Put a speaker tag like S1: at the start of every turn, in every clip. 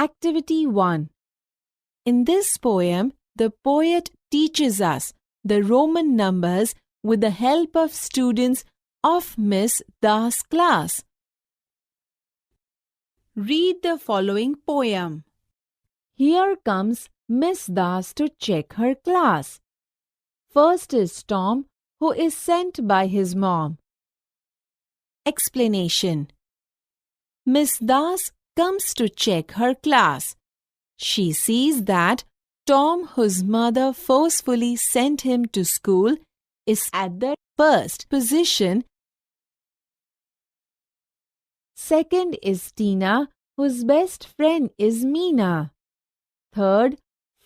S1: Activity 1. In this poem, the poet teaches us the Roman numbers with the help of students of Miss Das' class. Read the following poem. Here comes Miss Das to check her class. First is Tom, who is sent by his mom. Explanation. Miss Das comes to check her class. She sees that Tom, whose mother forcefully sent him to school, is at the first position. Second is Tina, whose best friend is Meena. Third,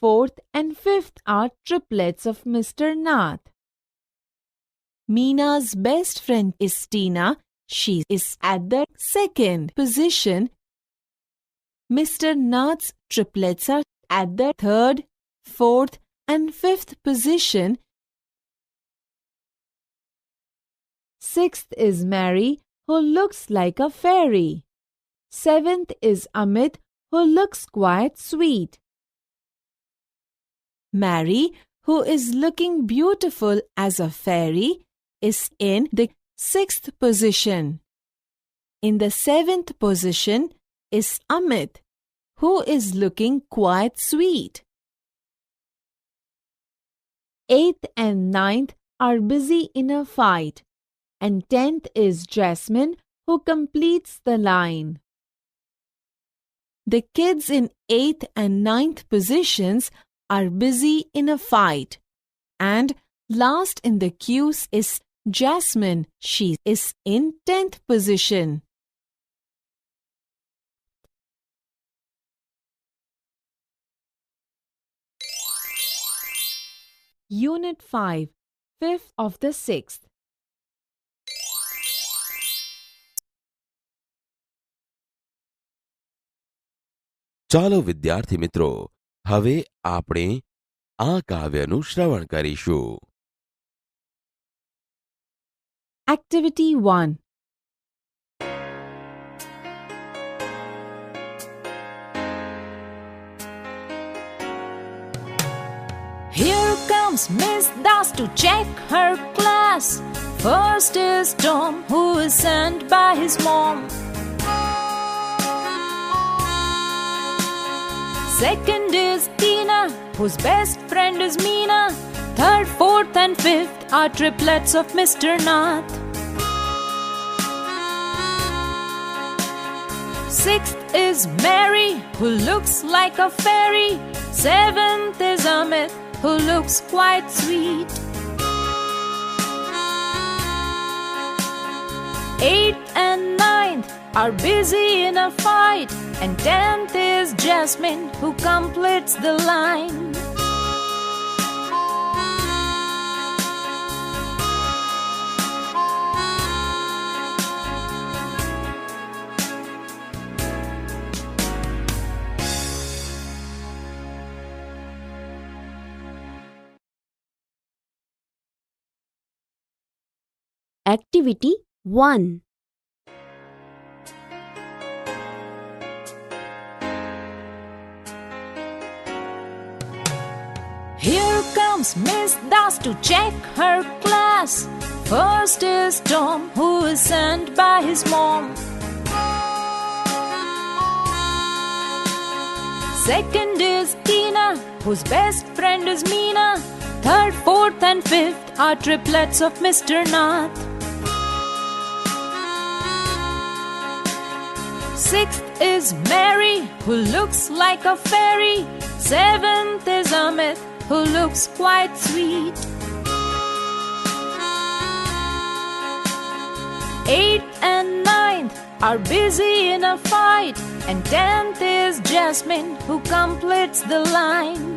S1: fourth and fifth are triplets of Mr. Nath. Meena's best friend is Tina. She is at the second position. Mr. Nath's triplets are at the third, fourth and fifth position. Sixth is Mary, who looks like a fairy. Seventh is Amit, who looks quite sweet. Mary, who is looking beautiful as a fairy, is in the sixth position. In the seventh position is Amit, who is looking quite sweet. Eighth and ninth are busy in a fight, and 10th is Jasmine, who completes the line. The kids in 8th and 9th positions are busy in a fight, and last in the queues is Jasmine. She is in 10th position. Unit 5, 5th of the 6th.
S2: ચાલો વિદ્યાર્થી મિત્રો, હવે આપણે આ કાવ્યનું શ્રવણ કરીશું.
S1: Activity 1.
S3: Here comes Miss Das to check her class. First is Tom, who is sent by his mom. Second is Tina, whose best friend is Meena. Third, fourth and fifth are triplets of Mr. Nath. Sixth is Mary, who looks like a fairy. Seventh is Amit, who looks quite sweet. Eighth and ninth are busy in a fight, and 10th is Jasmine, who completes the line.
S4: Activity 1.
S3: Here comes Miss Das to check her class. First is Tom, who is sent by his mom. Second is Tina, whose best friend is Meena. Third, fourth and fifth are triplets of Mr. Nath. Sixth is Mary, who looks like a fairy. Seventh is Amit, who looks quite sweet. Eighth and ninth are busy in a fight, and 10th is Jasmine, who completes the line.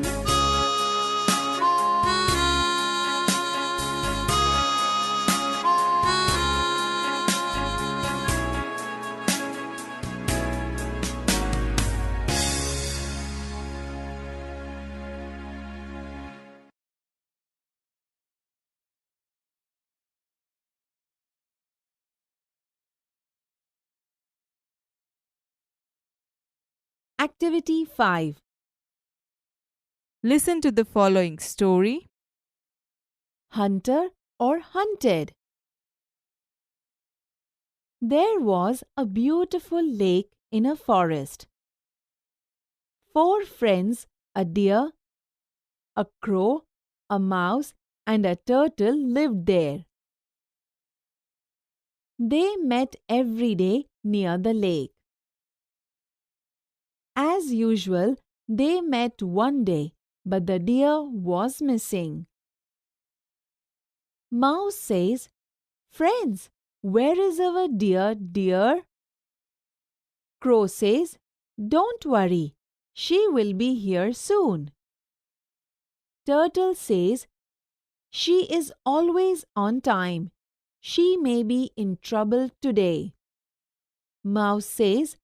S1: Activity 5.
S5: Listen to the following story.
S1: Hunter or hunted. There was a beautiful lake in a forest. 4 friends, a deer, a crow, a mouse, and a turtle lived there. They met every day near the lake. As usual, they met one day, but the deer was missing. Mouse says, "Friends, where is our dear?" Crow says, "Don't worry, she will be here soon." Turtle says, "She is always on time. She may be in trouble today." Mouse says,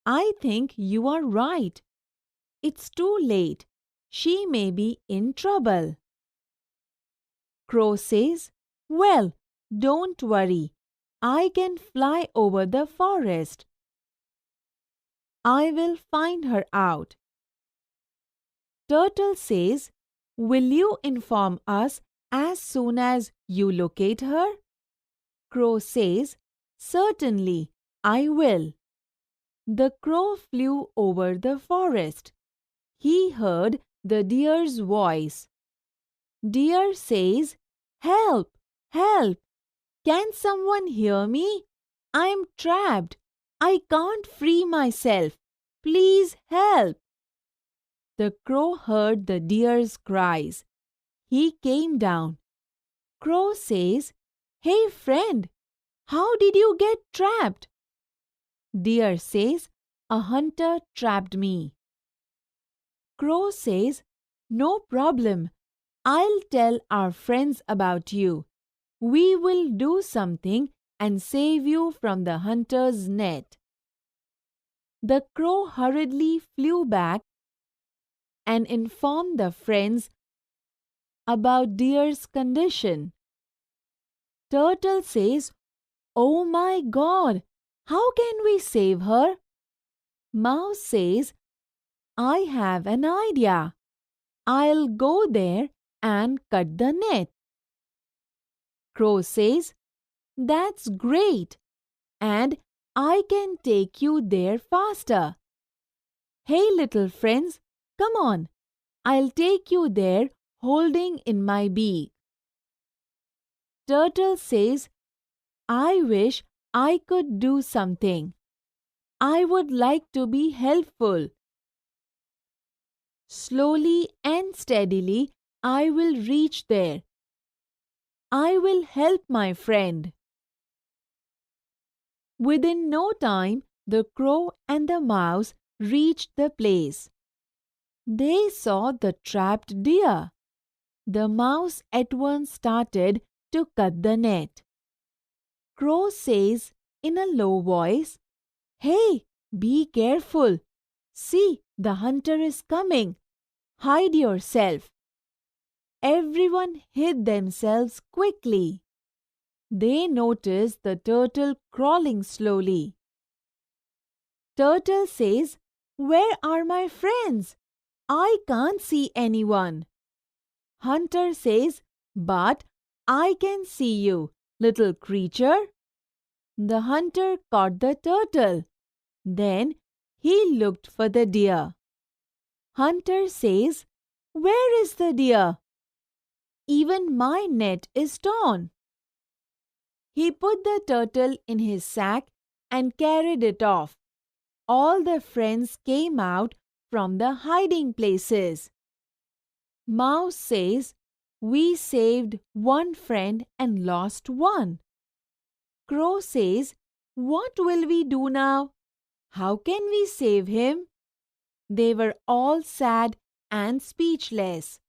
S1: "I think you are right. It's too late. She may be in trouble." Crow says, "Well, don't worry. I can fly over the forest. I will find her out." Turtle says, "Will you inform us as soon as you locate her?" Crow says, "Certainly, I will." The crow flew over the forest. He heard the deer's voice. Deer says, "Help! Help! Can someone hear me? I am trapped. I can't free myself. Please help." The crow heard the deer's cries. He came down. Crow says, "Hey friend, how did you get trapped?" Deer says, "A hunter trapped me." Crow says, "No problem. I'll tell our friends about you. We will do something and save you from the hunter's net." The crow hurriedly flew back and informed the friends about deer's condition. Turtle says, "Oh my God, how can we save her?" Mouse says, "I have an idea. I'll go there and cut the net." Crow says, "That's great, and I can take you there faster. Hey little friends, come on. I'll take you there holding in my beak." Turtle says, "I wish I could do something. I would like to be helpful. Slowly and steadily I will reach there. I will help my friend." Within no time, the crow and the mouse reached the place. They saw the trapped deer. The mouse at once started to cut the net. Crow says in a low voice, "Hey, be careful. See, the hunter is coming. Hide yourself." Everyone hid themselves quickly. They noticed the turtle crawling slowly. Turtle says, "Where are my friends? I can't see anyone." Hunter says, "But I can see you, little creature." The hunter caught the turtle. Then he looked for the deer. Hunter says, "Where is the deer? Even my net is torn." He put the turtle in his sack and carried it off. All the friends came out from the hiding places. Mouse says, "We saved one friend and lost one." Crow says, "What will we do now? How can we save him?" They were all sad and speechless.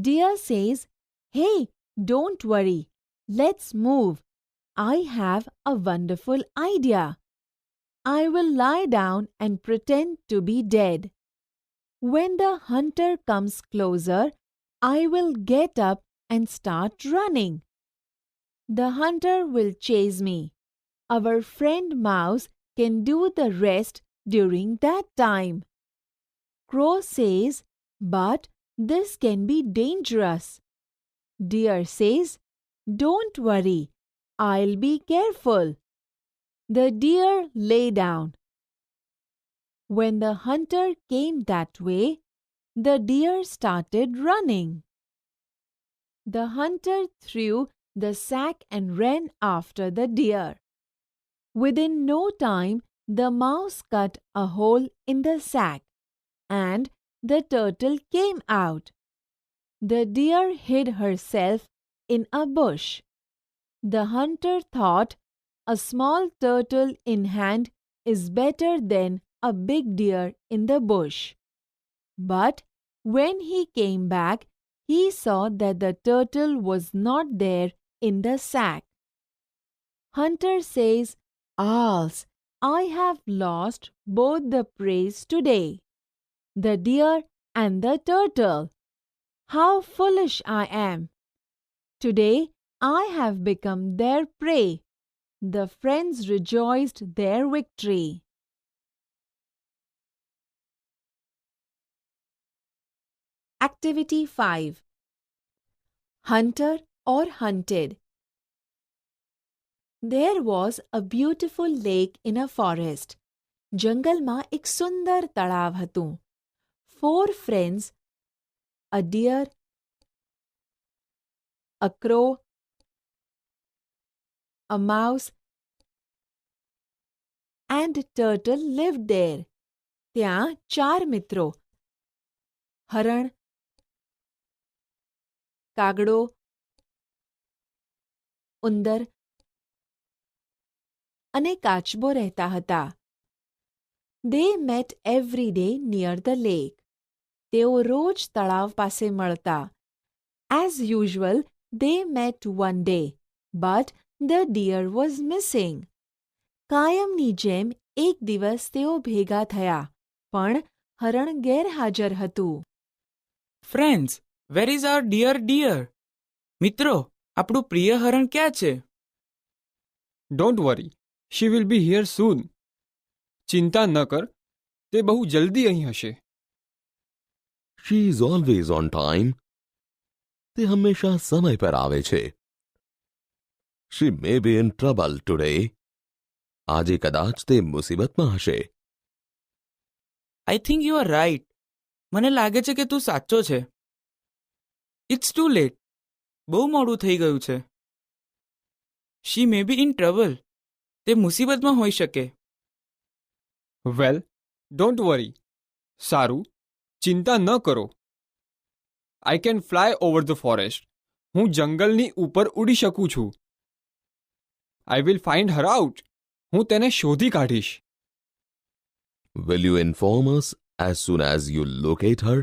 S1: Deer says, "Hey, don't worry. Let's move. I have a wonderful idea. I will lie down and pretend to be dead. When the hunter comes closer, I will get up and start running. The hunter will chase me. Our friend Mouse can do the rest during that time. Crow says, "But this can be dangerous." Deer says, "Don't worry, I'll be careful." The deer lay down. When the hunter came that way, the deer started running. The hunter threw the sack and ran after the deer. Within no time, the mouse cut a hole in the sack, and the turtle came out. The deer hid herself in a bush. The hunter thought, a small turtle in hand is better than a big deer in the bush. But when he came back, he saw that the turtle was not there in the sack. Hunter says, "Owls, I have lost both the preys today, the deer and the turtle. How foolish I am! Today I have become their prey." The friends rejoiced their victory. Activity 5. Hunter or hunted. There was a beautiful lake in a forest. જંગલમાં એક સુંદર તળાવ હતું. 4 friends, a deer, a crow, a mouse, and turtle lived there. ત્યાં 4 મિત્રો, હરણ, કાગડો, ઉંદર અને કાચબો રહેતા હતા. They met every day near the lake. તેઓ રોજ તળાવ પાસે મળતા. As usual, they met one day, but the deer was missing. કાયમની જેમ એક દિવસ તેઓ ભેગા થયા, પણ હરણ ગેરહાજર હતું.
S6: Friends, where is our dear? મિત્રો, આપણું પ્રિય હરણ ક્યાં છે?
S7: Don't worry, she will be here soon. ચિંતા ન કર, તે બહુ જલ્દી અહીં હશે.
S2: She is always on time. તે હંમેશા સમય પર આવે છે. She may be in trouble today. આજે કદાચ તે મુસીબતમાં હશે.
S6: I think you are right. મને લાગે છે કે તું સાચો છે. It's too late. બહુ મોડું થઈ ગયું છે. She may be in trouble. તે મુસીબતમાં હોઈ શકે.
S7: Well, don't worry. સારું, ચિંતા ન કરો. I can fly over the forest. હું જંગલની ઉપર ઉડી શકું છું. I will find her out. હું તેને શોધી કાઢીશ.
S2: Will you inform us as soon as you locate her?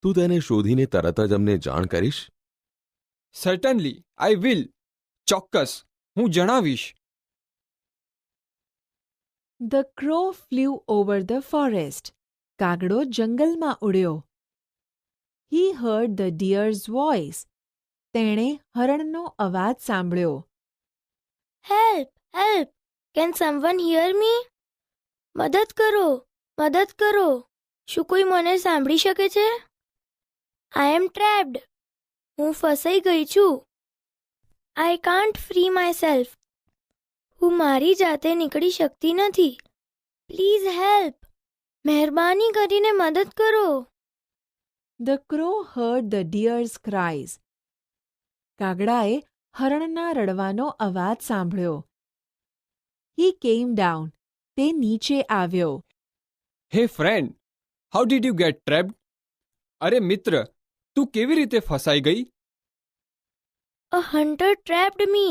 S2: તું તેને શોધીને તરત જ અમને જાણ કરીશ?
S7: Certainly, I will. ચોક્કસ, હું જણાવીશ.
S1: The crow flew over the forest. કાગડો જંગલમાં ઉડ્યો. He heard the deer's voice. તેણે હરણનો અવાજ સાંભળ્યો.
S8: Help! Help! Can someone hear me? મદદ કરો! મદદ કરો! શું કોઈ મને સાંભળી શકે છે? I am trapped. હું ફસાઈ ગઈ છું. I can't free myself. હું મારી જાતે નીકળી શકતી નથી. Please help. મહેરબાની કરીને મદદ કરો.
S1: The crow heard the deer's cries. કાગડાએ હરણના રડવાનો અવાજ સાંભળ્યો. He came down. તે નીચે આવ્યો.
S7: Hey friend, how did you get trapped? અરે મિત્ર, તું કેવી રીતે ફસાઈ ગઈ?
S8: A hunter trapped me.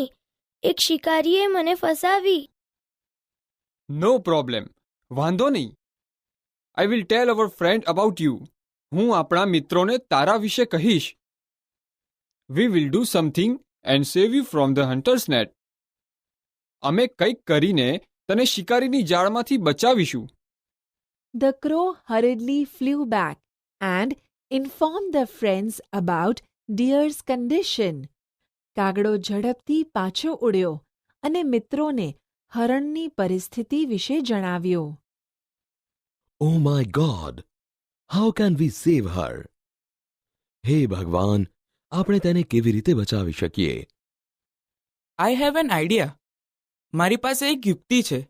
S8: એક શિકારીએ મને ફસાવી.
S7: No problem. વાંધો નહીં. I will tell our friend about you. હું આપણા મિત્રોને તારા વિશે કહીશ. We will do something and save you from the hunter's net. અમે કંઈક કરીને તને શિકારીની જાળમાંથી બચાવીશું.
S1: The crow hurriedly flew back and informed the friends about deer's condition. કાગડો ઝડપથી પાછો ઉડ્યો અને મિત્રોને હરણની પરિસ્થિતિ વિશે જણાવ્યો.
S2: Oh my God! How can we save her? હે ભગવાન, આપણે તેને કેવી રીતે બચાવી શકીએ?
S6: I have an idea. મારી પાસે એક યુક્તિ છે.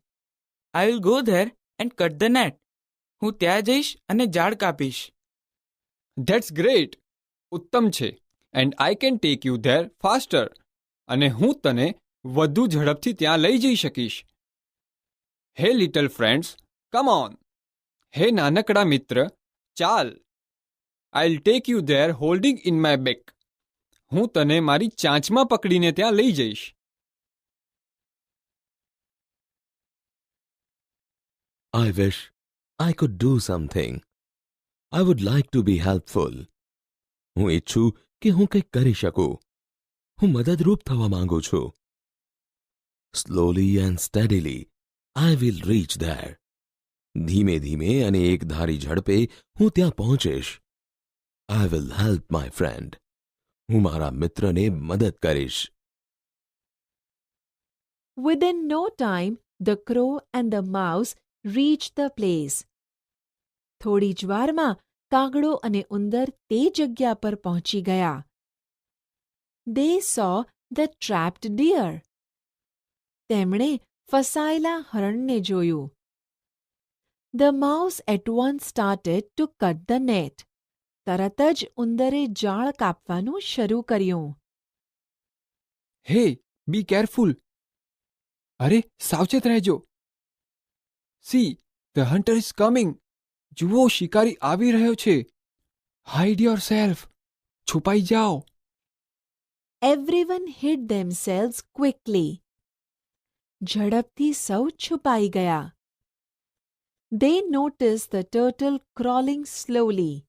S6: I will go there and cut the net. હું ત્યાં જઈશ અને ઝાડ કાપીશ.
S7: That's great. ઉત્તમ છે. And I can take you there faster. અને હું તને વધુ ઝડપથી ત્યાં લઈ જઈ શકીશ. હે લિટલ ફ્રેન્ડ્સ, કમ ઓન. હે નાનકડા મિત્ર, ચાલ. I'll tech you there holding in my back. હું તને મારી ચાંચમાં પકડીને ત્યાં લઈ જઈશ.
S2: I wish I could do something. I would like to be helpful. હું ઈચ્છું કે હું કંઈક કરી શકું. હું મદદરૂપ થવા માંગુ છું. Slowly and steadily, I will reach there. ધીમે ધીમે અને એકધારી ઝડપે હું ત્યાં પહોંચીશ. I will help my friend. હું મારા મિત્રને મદદ કરીશ.
S1: Within no time, the crow and the mouse reached the place. થોડી જ વારમાં કાગડો અને ઉંદર તે જગ્યા પર પહોંચી ગયા. They saw the trapped deer. તેમણે ફસાયેલા હરણને જોયું. The mouse at once started to cut the net. તરત જ ઉંદરે જાળ કાપવાનું શરૂ કર્યું.
S7: હે, બી કેરફુલ. અરે, સાવચેત રહેજો. C, the hunter is coming. જુઓ, શિકારી આવી રહ્યો છે. Hide your self. છુપાઈ જાઓ.
S1: Everyone hid themselves quickly. ઝડપથી સૌ છુપાઈ ગયા. They noticed the turtle crawling slowly.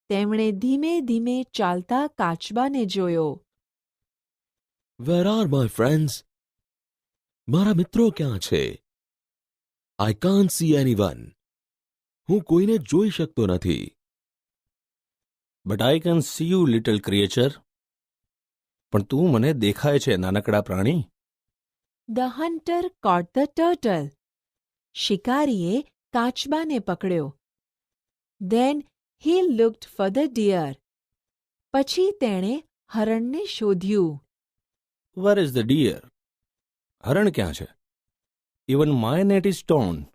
S1: તેમણે ધીમે ધીમે ચાલતા કાચબાને જોયો.
S2: Where are my friends? મારા મિત્રો ક્યાં છે? I can't see anyone. હું કોઈને જોઈ શકતો નથી.
S9: But I can see you, little creature. પણ તું મને દેખાય છે, નાનકડા પ્રાણી.
S1: The hunter caught the turtle. શિકારીએ કાચબાને પકડ્યો. Then he looked for the deer. પછી તેણે હરણને શોધ્યું.
S9: Where is the deer? હરણ ક્યાં છે? Even my net is torn.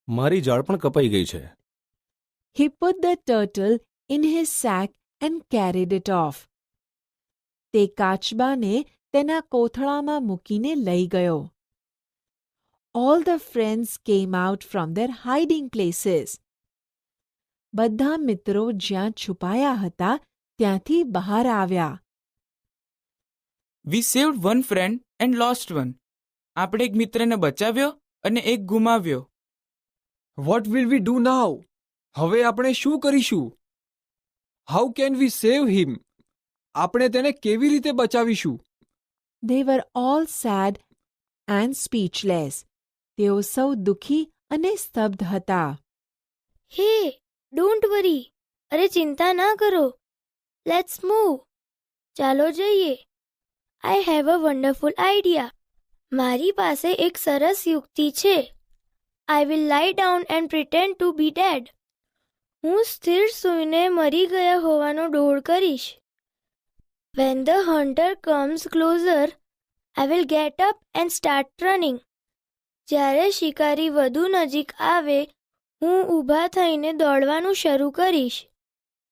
S9: મારી જાળ પણ કપાઈ ગઈ છે.
S1: He put the turtle in his sack and carried it off. તે કાચબાને તેના કોથળામાં મૂકીને લઈ ગયો. All the friends came out from their hiding places. બધા મિત્રો જ્યાં છુપાયા હતા ત્યાંથી બહાર આવ્યા.
S6: We saved one friend and lost one. આપણે એક મિત્રને બચાવ્યો અને એક ગુમાવ્યો.
S7: વોટ વિલ વી ડુ નાઉ? હવે આપણે શું કરીશું? હાઉ કેન વી સેવ હિમ? આપણે તેને કેવી રીતે બચાવીશું?
S1: They were all sad and speechless. તેઓ સૌ દુઃખી અને સ્તબ્ધ હતા.
S8: હે, ડોન્ટ વરી. અરે, ચિંતા ના કરો. Let's move. ચાલો જઈએ. I have a wonderful idea. મારી પાસે એક સરસ યુક્તિ છે. I will lie down and pretend to be dead. હું સ્થિર સૂઈને મરી ગયા હોવાનો ડોળ કરીશ. When the hunter comes closer, I will get up and start running. જ્યારે શિકારી વધુ નજીક આવે, હું ઊભા થઈને દોડવાનું શરૂ કરીશ.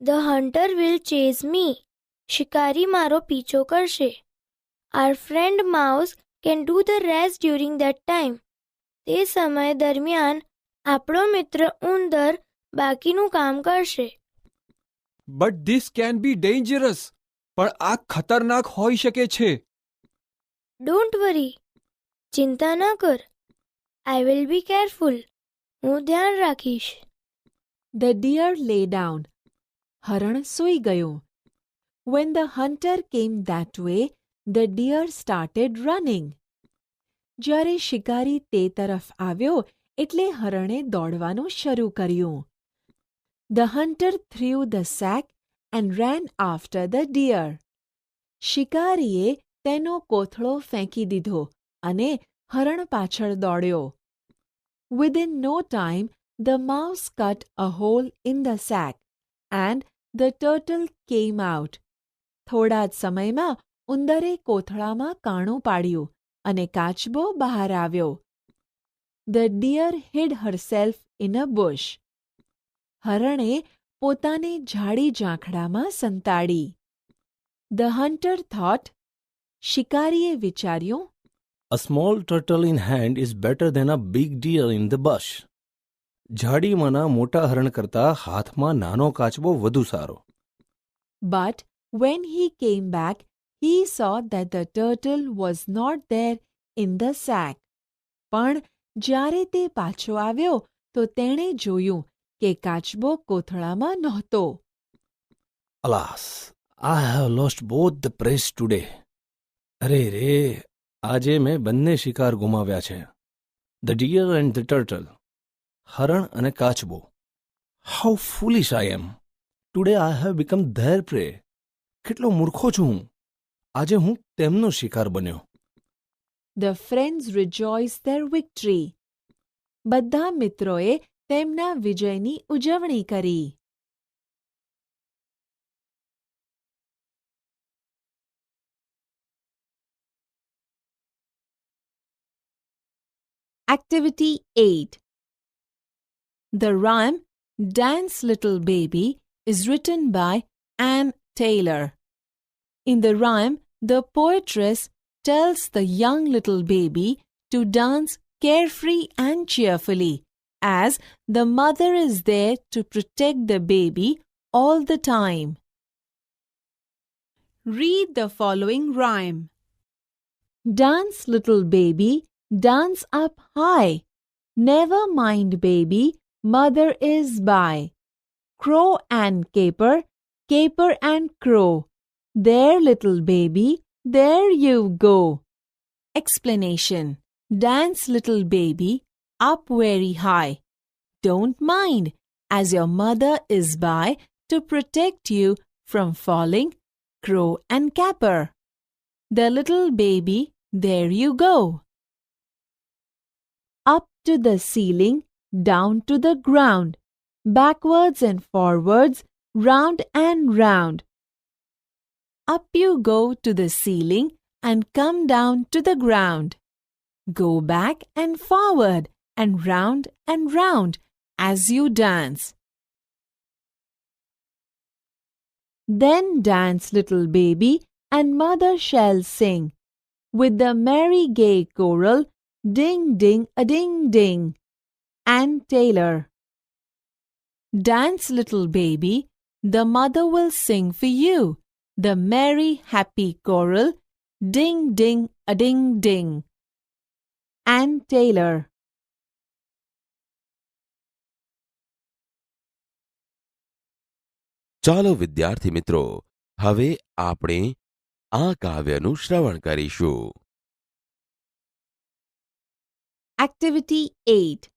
S8: The hunter will chase me. શિકારી મારો પીછો કરશે. Our friend mouse can do the rest during that time. તે સમય દરમિયાન આપણો મિત્ર ઉંદર બાકીનું કામ કરશે.
S7: But this can be dangerous. પણ આ ખતરનાક હોઈ શકે છે.
S8: Don't worry. ચિંતા ના કર. I will be careful. હું ધ્યાન રાખીશ.
S1: The deer lay down. હરણ સૂઈ ગયું. When the hunter came that way, the deer started running. જ્યારે શિકારી તે તરફ આવ્યો એટલે હરણે દોડવાનું શરૂ કર્યું. The hunter threw the sack and ran after the deer. શિકારીએ તેનો કોથળો ફેંકી દીધો અને હરણ પાછળ દોડ્યો. Within no time, the mouse cut a hole in the sack, and the turtle came out. થોડા જ સમયમાં ઉંદરે કોથળામાં કાણું પાડ્યું અને કાચબો બહાર આવ્યો. The deer hid herself in a bush. હરણે પોતાને ઝાડી ઝાંખડામાં સંતાડી. The hunter thought, શિકારીએ વિચાર્યું,
S9: A small turtle in hand is better than a big deer in the bush. ઝાડીમાંના મોટા હરણ કરતા હાથમાં નાનો કાચબો વધુ સારો.
S1: But when he came back, he saw that the turtle was not there in the sack. પણ જ્યારે તે પાછો આવ્યો તો તેણે જોયું કે કાચબો કોથળામાં નહોતો.
S9: Alas, I have lost both the prey today. અરે રે, આજે મેં બંને શિકાર ગુમાવ્યા છે. The deer and the turtle. હરણ અને કાચબો. How foolish I am. Today I have become their prey. કેટલો મૂર્ખો છું હું. આજે હું તેમનો શિકાર બન્યો.
S1: The friends rejoiced their victory. બધા મિત્રોએ તેમના વિજયની ઉજવણી કરી. Activity 8. The rhyme Dance Little Baby is written by Anne Taylor. In the rhyme, the poetress tells the young little baby to dance carefree and cheerfully, as the mother is there to protect the baby all the time. Read the following rhyme. Dance, little baby, dance up high. Never mind, baby, mother is by. Crow and caper, caper and crow. There, little baby, there you go. Explanation. Dance, little baby, up very high. Don't mind, as your mother is by to protect you from falling, crow and caper. The little baby, there you go. Up to the ceiling, down to the ground, backwards and forwards, round and round. Up you go to the ceiling and come down to the ground. Go back and forward and round as you dance. Then dance, little baby, and mother shall sing with the merry gay choral, ding ding a ding ding. Anne Taylor. Dance, little baby, the mother will sing for you the merry happy choral, ding ding a ding ding. Anne Taylor.
S2: ચાલો વિદ્યાર્થી મિત્રો, હવે આપણે આ કાવ્યનું શ્રવણ કરીશું.
S1: Activity 8.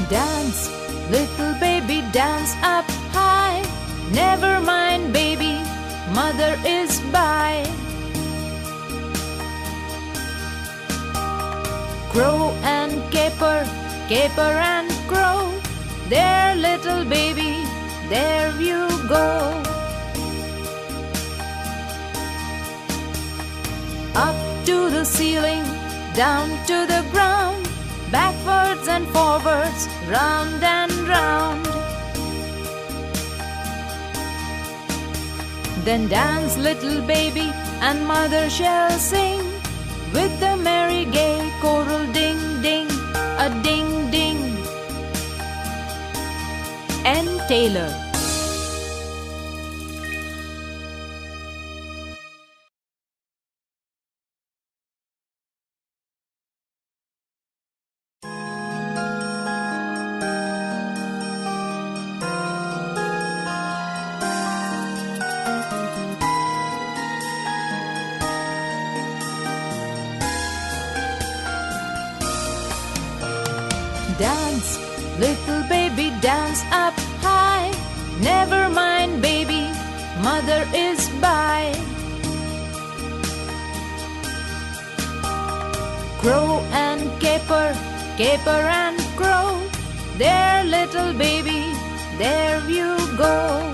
S3: Dance, little baby, dance up high. Never mind, baby, mother is by. Crow and caper, caper and crow. There, little baby, there you go. Up to the ceiling, down to the ground, backwards and forwards, round and round. Then dance, little baby, and mother shall sing with the merry gay choral, ding ding a ding ding. Anne Taylor. Dance, little baby, dance up high. Never mind, baby, mother is by. Crow and caper, caper and crow. There, little baby, there you go.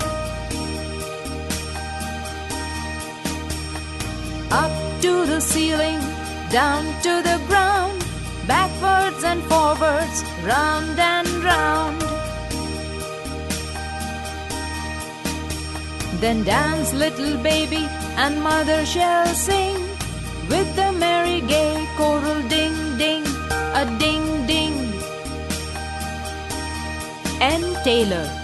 S3: Up to the ceiling, down to the ground, backwards and forwards, round and round. Then dance, little baby, and mother shall sing with the merry gay choral ding ding, a ding ding. N. Taylor.